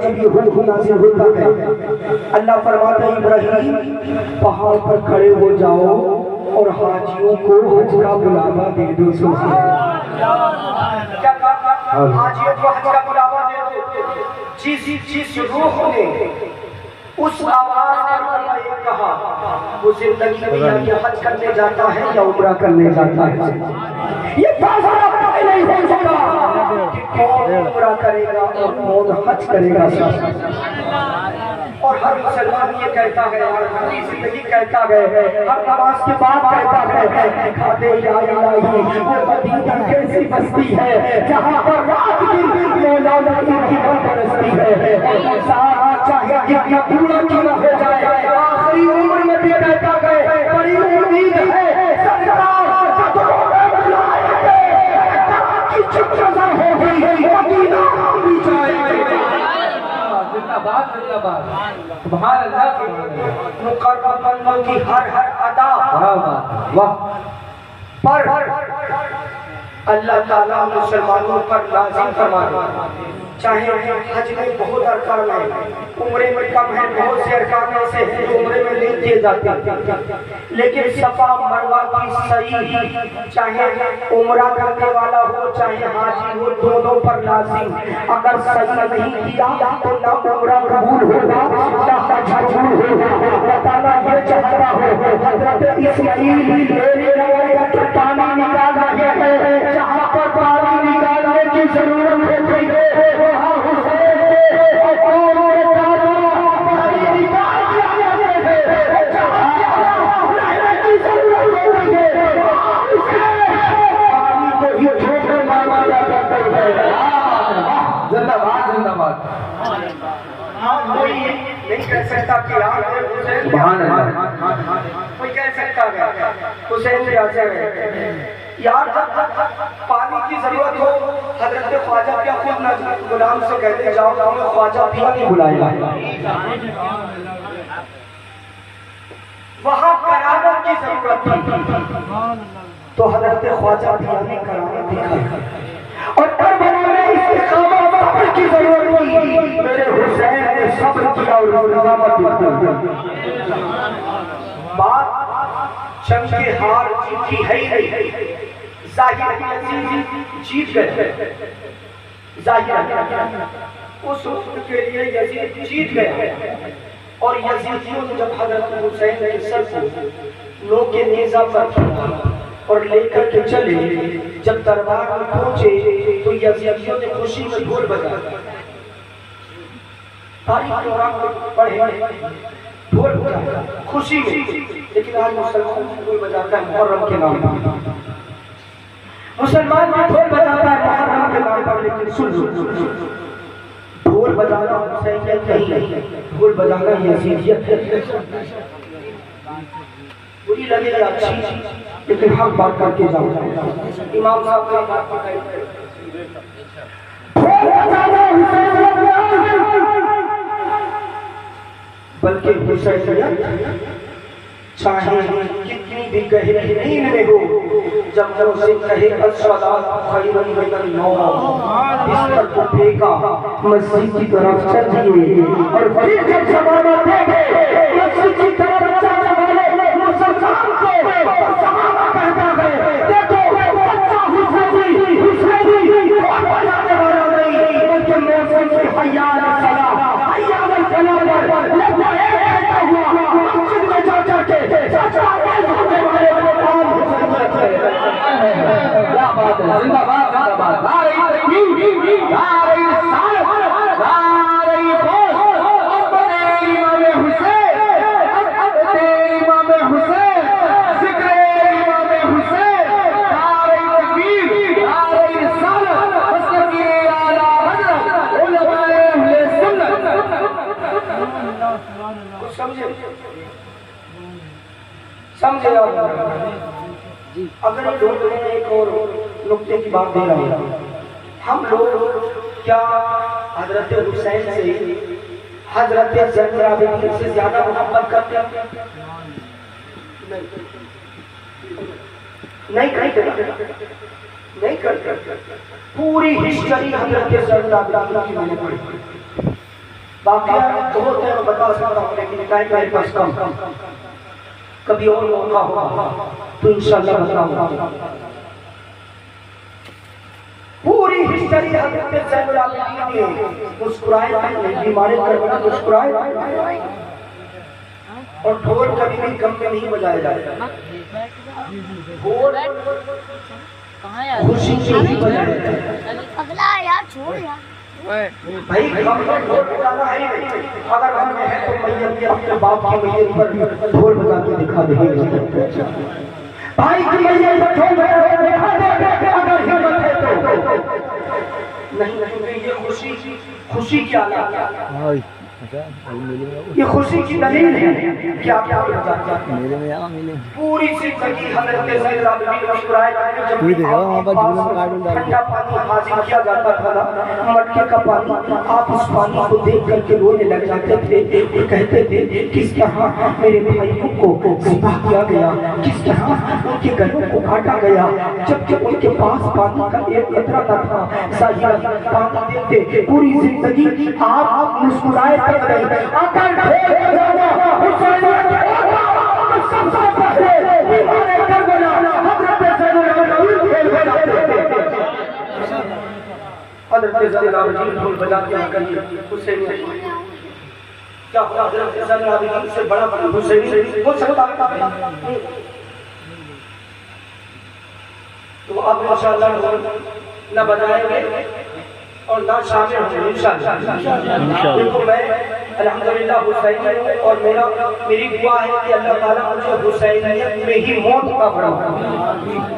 جب یہ حکم نازل ہوتا ہے اللہ فرماتا ہے ابراہیم پہاڑ پر کھڑے ہو جاؤ اور حاجیوں کو حج کا بلاوا دے دو. کیا کہا؟ حاجیوں کو حج کا بلاوا دے دو. جس روح نے اس آواز نے یہ کہا وہ زندگی میں یا حج کرنے جاتا ہے یا عمرہ کرنے جاتا ہے. یہ فیصلہ کوئی نہیں ہو سکا کہ کون عمرہ کرے گا اور کون حج کرے گا. اور ہر مسلمان یہ کہتا ہے اور ہر زندگی کہتا ہے ہر نماز کے بعد کہتا ہے دکھا دے یا الہی وہ مدینہ کیسی بستی ہے جہاں پر رات دن مولا نبی کی برستی ہے. انسان چاہے کتنا بوڑھا کیوں نہ ہو جائے آخری عمر میں بھی کہتا ہے بڑی امید ہے سرکار قدموں میں بلائیں گے کی چکچزا ہو گئی مدینہ بھی جائے گا. سبحان اللہ مقربان کی ہر ادا پر اللہ تعالیٰ مسلمانوں پر لازم فرمائے. چاہے حج میں بہت ارکان ہیں عمرے میں کم ہے بہت سے ارکان ایسے ہیں جو عمرے میں نہیں کیے جاتے لیکن صفا مروہ کی صحیح چاہے عمرہ کرنے والا ہو چاہے حاجی ہو دونوں پر لازم. اگر صحیح نہیں کیا تو نہ عمرہ قبول ہوگا نہ حج قبول ہوگا. اللہ تعالیٰ یہ چاہتا ہو حضرت اسماعیل پانی نکال رہے ہیں جہاں پر پانی نکالنے کی ضرورت ہوتی ہے نہیں کہہ سکتا کہ کوئی کہہ سکتا ہے حسین سے آسر ہے یار پانی کی ضرورت ہو حضرت خواجہ کیا خود نہ غلام سے کہتے جاؤ ہمیں خواجہ بھی نہیں بلایا. وہاں کرامت کی ضرورت تھی تو حضرت خواجہ بھی نے کرامت دکھائی اور کربلا میں استقامت صبر کی ضرورت تھی میرے حسین نے صبر کیا اور استقامت دکھائی. بات جنگ کے ہار جیتی ہے ہی نہیں ظاہر یزید جیت گئے ظاہر اس وقت کے لیے یزید جیت گئے اور یزیدیوں نے جب حضرت حسین کے سر کو نوک نیزہ پر کیا اور لے کر کے چلے جب دربار میں پہنچے تو یزیدیوں نے خوشی میں ڈھول بجایا. تاریخ قرآن کو پڑھے ڈھول بجایا خوشی میں لیکن آج مسلمان ڈھول بجاتا ہے محرم کے نام پر. مسلمان بھی ڈھول بجاتا ہے محرم کے نام پر لیکن سن ڈھول بجانا حسینیت نہیں ڈھول بجانا یزیدیت ہے. بری لگے گا اچھی لیکن حق بات کر کے جاؤ. امام صاحب کا بات پکائی بلکہ حسینیت چاہے کتنی بھی گہری نیند میں ہو جب وہ سے کہے الصلاۃ خیر من النوم بستر کو پھینکا مسجد کی طرف چل دیے اور پھر جب زمانہ دیکھے مسجد کی طرف چلنے والے مسلمان کو زمانہ کہتا ہے دیکھو بچہ حسینی بہت بجانے والا نہیں بلکہ موسم کی حیا الصلاۃ حیا الفلاح پر لگا کہتا ہوا مسجد میں جا کر کے چچا ہونے والے کیا بات ہے. زندہ باد زندہ باد نعرہ تکبیر نعرہ رسالت نعرہ فوز اپنے امام حسین اپنے امام حسین ذکر امام حسین نعرہ تکبیر نعرہ رسالت مستقیم اعلی حضرت علماء اہل سنت. کچھ سمجھے اگر یہ لوگ ایک اور نقطے کی بات دے رہے ہیں ہم لوگ کیا حضرت حسین سے حضرت زین العابدین سے زیادہ محبت کرتے ہیں؟ نہیں کرتے. پوری ہسٹری حضرت زین العابدین کی میں نے پڑھی واقعہ تو ہوتے ہیں بتا سکتا ہوں لیکن ٹائم میرے پاس کم، کبھی اور موقع ہوگا تو انشاءاللہ بتاؤں گا۔ پوری ہسٹری حضرت زین العابدین نے مسکرائے، بیمارے کرنا مسکرائے، اور ڈھول کبھی بھی کم میں نہیں بجایا جاتا، ڈھول خوشی سے ہی بجایا جاتا۔ اگلا یار چھوڑ یار بھائی ہم نے ڈھول بجانا ہے، اگر ہم نے ہے تو میت کے اپنے باپ کی میت پر ڈھول بجا کے دکھا دیں گے، بھائی کی میت پر ڈھول بجا کے دکھا دیں گے اگر ہمت ہے تو۔ نہیں یہ خوشی کی علامت ہے، یہ خوشی کی دلیل ہے کہ آپ کیا بجاتے ہیں۔ پوری زندگی حضرت زین العابدین مسکرائے، جب بھی ٹھنڈا پانی حاضر کیا جاتا تھا نا، مٹکے کا پانی، آپ اس پانی کو دیکھ کر کے رونے لگ جاتے تھے اور کہتے تھے کس طرح میرے بھائیوں کو ذبح کیا گیا، کس طرح ان کے گلوں کو کاٹا گیا، جب ان کے پاس پانی کا ایک قطرہ نہ تھا، ظاہرا پانی دیتے پوری زندگی آپ مسکرائے تک رہے۔ اگر ڈھول بجانا حسینیت ہوگا سب سے پہلے بیمارے کربلا حضرت زین العابدین ڈھول بجاتے تھے۔ حضرت زین العابدین ڈھول بجاتے ہیں، حسینیت کیا حضرت زین العابدین سے بڑا حسینی ہو سکتا ہے؟ تو آپ انشاءاللہ نہ بجائیں گے اور نہ شامل ہوں انشاءاللہ۔ دیکھو میں الحمدللہ حسینی ہوں اور میری دعا ہے کہ اللہ تعالیٰ مجھے حسینیت میں ہی موت کا بڑا،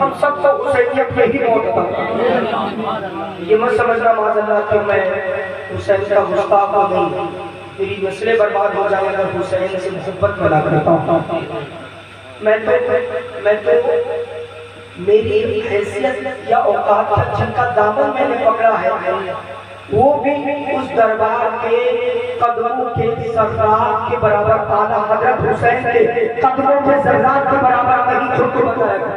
ہم سب کو حسینیت میں ہی موت کا۔ یہ مت سمجھنا معاذ اللہ کہ میں حسین کا گستاخ نہیں، میری نسلیں برباد ہو جائیں اگر حسین سے محبت بنا کرتا ہوں۔ میں تو میری حیثیت یا اوقات جن کا دامن میں نے پکڑا ہے وہ بھی اس دربار کے قدموں کے سرات کے برابر، اعلیٰ حضرت حسین کے قدموں کے ذرات کے برابر نہیں، خود کو بتایا گیا۔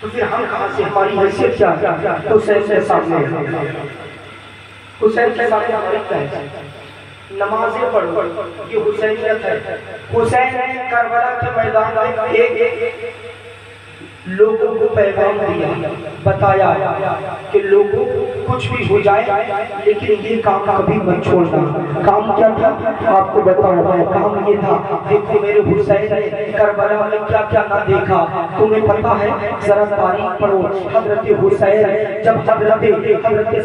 تو پھر ہم کہاں سے، ہماری حیثیت کیا ہے؟ حسین کے سامنے، حسین کے سامنے ہماری کیا ہے؟ نمازیں پڑھو، یہ حسینیت ہے۔ حسین نے کربلا کے میدان میں ایک لوگوں کو پیغام دیا، بتایا کہ لوگوں کچھ بھی ہو جائے لیکن یہ کام کبھی مت چھوڑنا۔ کام کیا تھا آپ کو بتاؤں میں، کام یہ تھا دیکھو میرے حسین نے کربلا میں کیا کیا نہ دیکھا، تمہیں پتا ہے؟ ذرا تاریخ پڑھو۔ حضرت حسین جب حضرت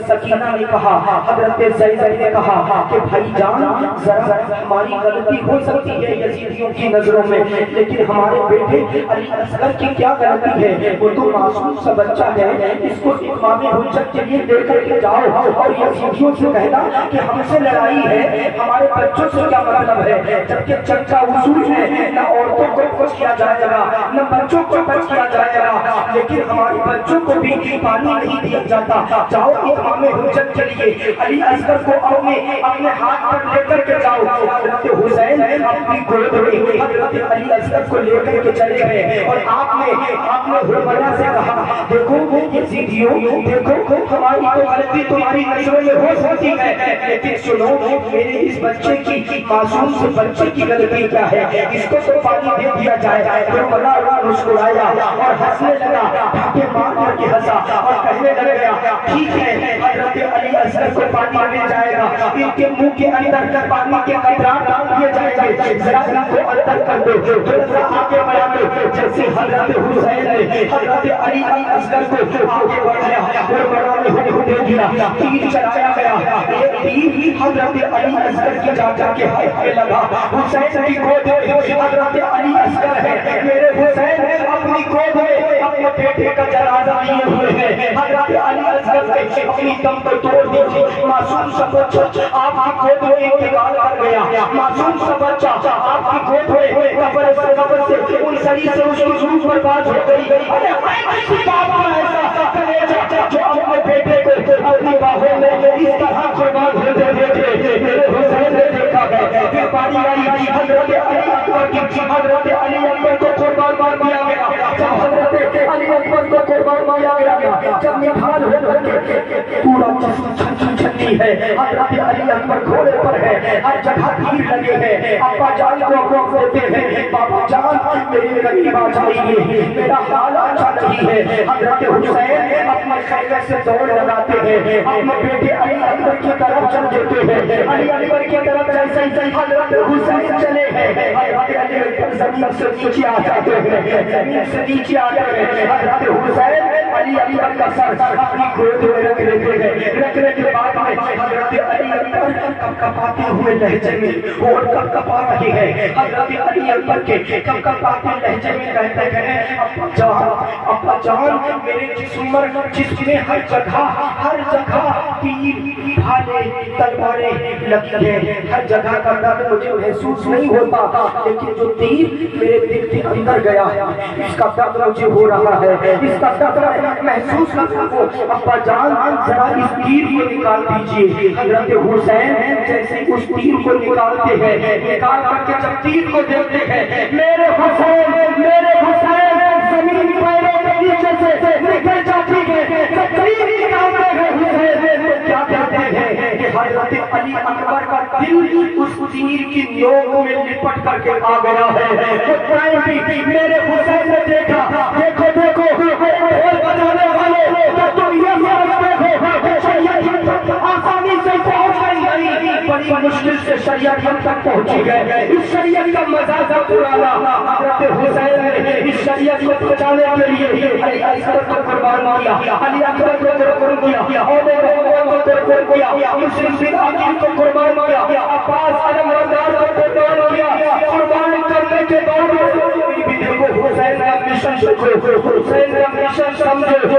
سکینہ نے کہا، حضرت زینب نے کہا کہ بھائی جان ذرا ہماری غلطی ہو سکتی ہے یزیدیوں کی نظروں میں، لیکن ہمارے بیٹے علی اصغر کی کیا غلطی ہے؟ وہ تو معصوم سا بچہ ہے، اس کو اتمام حجت کے لیے دے کر کے جاؤ اور یزیدیوں سے کہنا کہ ہم سے لڑائی ہے، ہمارے بچوں سے کیا مطلب ہے؟ جبکہ چچا اصول ہے نہ عورتوں کو کچھ کیا جائے گا نہ بچوں کو کچھ کیا جائے گا، لیکن ہمارے بچوں کو بھی پانی نہیں دیا جاتا، جاؤ اتمام حجت کے لیے علی اصغر کو اپنے ہاتھ پر لے کر کے جاؤ۔ حضرت حسین اپنی گود میں حضرت علی اصغر کو لے کر کے چلے گئے اور آپ نے حرملا سے کہا دیکھو یزیدیوں، دیکھو ہماری تو غلطی تمہاری نظروں میں ہو سکتی ہے لیکن سنو میرے اس بچے کی، معصوم سے بچے کی غلطی کیا ہے؟ اس کو تو پانی دے دیا جائے۔ حرملا مسکرایا اور ہنسنے لگا، ڈھاکے مار کر کے ہنسا اور کہنے لگا ٹھیک ہے حضرت علی اصغر کو پانی مل جائے گا، ان کے منہ کے اندر کا پانی کے قطرات ڈال دیے جائیں گے، ذرا ان کو اندر کر دو، تھوڑا آگے بڑھا دو۔ جیسے حضرت حسین نے حضرت علی اصغر کو آگے بڑھایا، حرملا نے حکم دے دیا، تیر چلایا گیا، ایک تیر حضرت علی اصغر کی جا کے ہاتھ میں لگا، حسین کی گود میں حضرت علی اصغر ہے، میرے حسین اپنی گود میں اپنے بیٹے کا جنازہ لیے ہوئے ہیں، حضرت علی اصغر نے اپنی دم کو توڑ دی تھی، معصوم سا بچہ آپ کی گود میں انتقال کر گیا، معصوم سا بچہ آپ کی گود میں قبر سے ان سری سے اس کی روح برباد ہو گئی۔ ارے کسی باپ کا ایسا کلیجہ جو اپنے بیٹے کو اپنی باہوں میں اس طرح قربان ہوتے دیکھے، میرے حسین نے دیکھا ہے۔ پھر باری آئی حضرت علی اکبر کی، حضرت علی اکبر کو قربان مار دیا گیا، جب حضرت علی اکبر کو قربان مارا گیا، جب نبھال ہو کر کے پورا جسم چھن چھن چھن چھٹی ہے، حضرت علی اکبر گھوڑے پر ہے، ہر جگہ تیر لگے ہیں، ابا جان کو روک دیتے ہیں، بابا جان میرے غریب آ جائیے، میرا حال اچھا نہیں ہے۔ حضرت حسین اپنے خیمے سے دوڑ لگاتے ہیں، اپنے بیٹے علی اکبر کی طرف چل دیتے ہیں، علی اکبر کی طرف جیسے ہی حضرت حسین چلے ہیں، حضرت علی اکبر زمین سے نیچے آ جاتے ہیں، زمین سے نیچے آتے ہیں، حضرت حسین علی اکبر کا سر اپنی گود میں رکھ لیتے ہیں، رکھنے کے بعد میں حضرت علی اکبر کپکپاتے ہوئے لہجے میں اور کپکپا رہے ہیں، حضرت علی اکبر کے کپکپاتے لہجے میں کہتے ہیں ابا جان میرے جسم میں ہر جگہ تیر بھالے تلواریں لگی ہیں، ہر جگہ کا درد مجھے محسوس نہیں ہوتا، لیکن جو تیر میرے دل کے اندر گیا ہے اس کا درد مجھے ہو رہا ہے، اس کا درد محسوس کرتا ہوں۔ ابا جان ذرا اس تیر کو نکال دیجئے۔ حضرت حسین جیسے اس تیر کو نکالتے ہیں، نکال کر کے جب تیر کو دیکھتے ہیں، میرے حسین زمین پیروں کے نیچے سے نکل جاتی ہے، جب تیر نکالتے ہیں حسین تو کیا کہتے ہیں کہ حضرت علی اکبر کا دل اس تیر کی نوک میں لپٹ کر کے آ گیا ہے۔ میرے حسین نے دیکھا، دیکھو ڈھول بجانے والے تو تم یہ سمجھتے ہو شریعت آسانی سے پہنچ گئی، بڑی مشکل سے شریعت تک پہنچی ہے۔ اس شریعت کا مزاج پرانا، حضرت حسین نے اس شریعت کو بچانے کے لیے علی اکبر کو قربان کیا، علی اکبر کو قربان کیا، کو قربان کیا، مسلم بن عقیل کو قربان کیا، عباس علم رضا کو قربان کیا۔ قربان کرنے کے بعد حسین کا مشن حسین کا مشن سمجھو،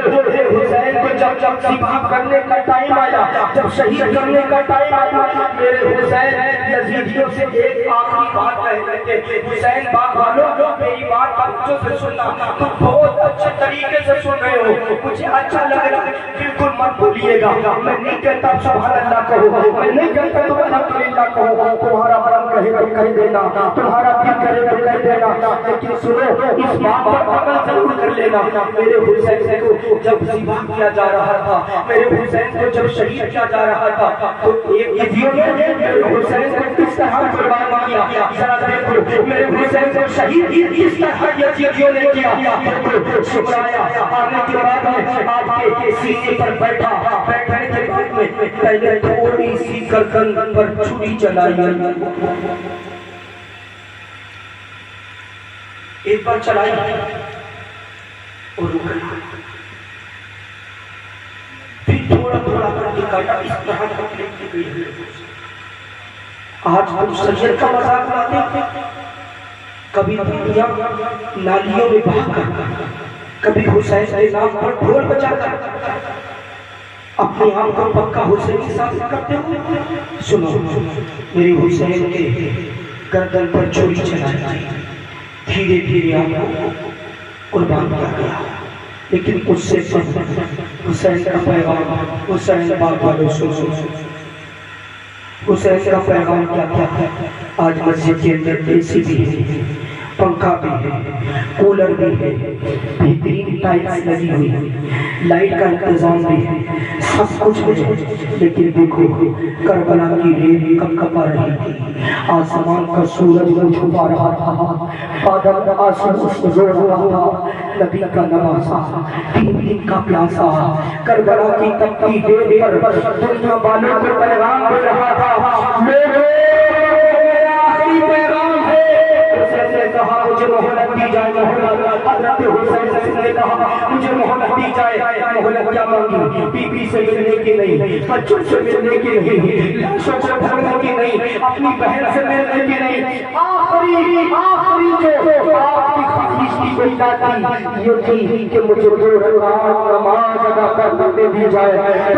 حسین کو جب ذبح کرنے کا ٹائم آیا، جب شہید کرنے کا ٹائم آیا، میرے حسین یزیدیوں سے ایک آخری بات کہتے تھے، حسین باغ والوں میری بات توجہ سے سننا، تم بہت اچھے طریقے سے سن رہے ہو، مجھے اچھا لگ رہا ہے، بالکل مت بھولیے گا، میں نہیں کہتا سبحان اللہ کہو، میں نہیں کہتا تم الحمدللہ کہو، تمہارا من کہے تو کہہ دینا، تمہارا دل کرے تو کہہ دینا، لیکن سنو اس بات پر عمل ضرور کر لینا۔ میرے حسین کو جب ذبح کیا جا رہا تھا، میرے حسین کو جب شہید کیا جا رہا تھا، تو ایک یزیدیوں نے میرے حسین کو کس طرح قربان کیا، ذرا دیکھو میرے حسین کو شہید کس طرح یزیدیوں نے کیا۔ شکرایا آنے کے بعد میں آپ کے سینے پر بیٹھا، بیٹھنے کے بعد میں پہلے تھوڑی سی گردن پر چھری چلائی، ایک بار چلائی اور رکنا، پھر تھوڑا تھوڑا کر کے کاٹا، اس طرح تکلیف کی گئی ہے۔ آج ہم شریعت کا مذاق اڑاتے ہیں، کبھی دنیا نالیوں میں بہا کر، کبھی حسین کے نام پر ڈھول بجا کر اپنے آپ کو پکا حسین ثابت کرتے ہو۔ سنو میری حسین کے گردن پر چھری چلائی، دھیرے دھیرے آپ کو قربان کیا گیا، لیکن اس سے حسین کا پیغام، حسین باغ والوں سنو، حسین کا پیغام کیا ہے؟ آج مسجد کے اندر اے سی بھی ہے، پنکھا بھی ہے، کولر بھی ہے، بہترین ٹائلز لگی ہوئی ہے، لائٹ کا انتظام بھی ہے، سب کچھ ہے، لیکن دیکھو کربلا کی ریت کپکپا رہی تھی، آسمان کا سورج وہ چھپا رہا تھا، بادل آسمان سے رو رہا تھا، نبی کا نواسا 3 دن کا پیاسا کربلا کی تپتی ریت پر دنیا والوں کو پیغام دے رہا تھا، میرے آخری پیغام ہے۔ حسین نے کہا مجھے مہلت دی جائے، مہلت، حضرت حسین نے کہا مجھے مہلت دی جائے، مہلت کیا مانگی؟ بی بی سے ملنے کی نہیں، بچوں سے ملنے کی نہیں، لاشوں کو ڈھکنے کی نہیں، اپنی بہن سے ملنے کی نہیں، آخری جو آپ کی خواہش کی کوئی بات تھی یہ تھی کہ مجھے 2 رکعت نماز ادا کرنے دی جائے۔